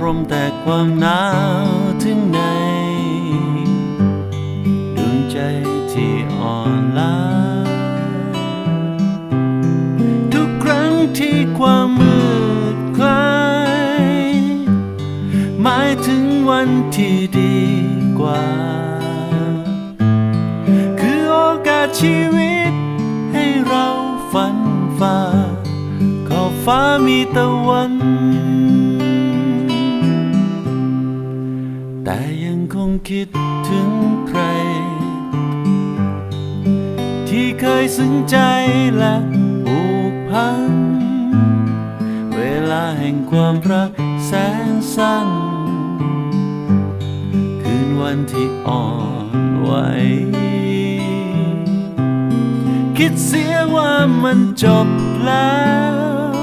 รมแต่ความหนาวถึงในดวงใจที่อ่อนล้าทุกครั้งที่ความมืดคลายหมายถึงวันที่ดีกว่าคือโอกาสชีวิตให้เราฝันฝ่าขอบฟ้ามีตะวันแต่ยังคงคิดถึงใครที่เคยซึ้งใจและผูกพันเวลาแห่งความรักแสนสั้นคืนวันที่อ่อนไหวคิดเสียว่ามันจบแล้ว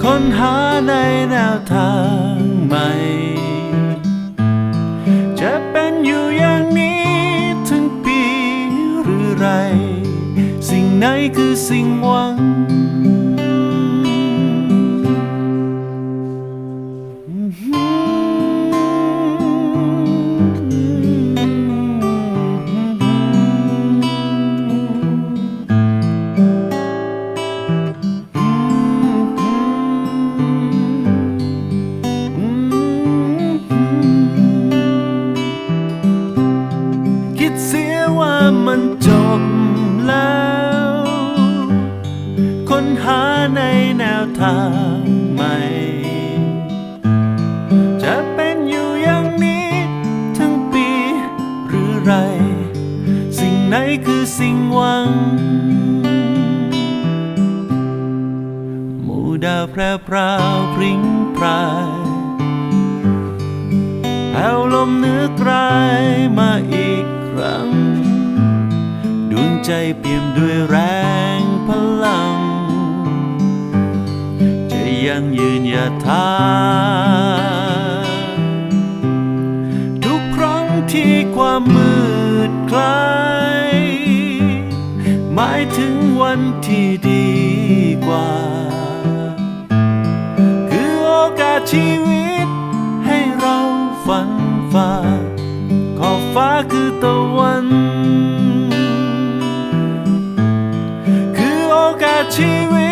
ค้นหาในแนวทางใหม่จะเป็นอยู่อย่างนี้ถึงปีหรือไรสิ่งไหนคือสิ่งหวังคิดเสียว่ามันจบแล้วค้นหาในแนวทางใหม่จะเป็นอยู่อย่างนี้ทั้งปีหรือไรสิ่งไหนคือสิ่งหวังหมู่ดาวแพร่พราวพริ้งพรายแผ่วลมเหนือกลายมาอีกครั้งดวงใจเปี่ยมด้วยแรงพลังจะยังยืนหยัดทางทุกครั้งที่ความมืดคลายหมายถึงวันที่ดีกว่าคือโอกาสชีวิตให้เราฝันฝ่าขอบฟ้าคือตะวันคือโอกาสชีวิต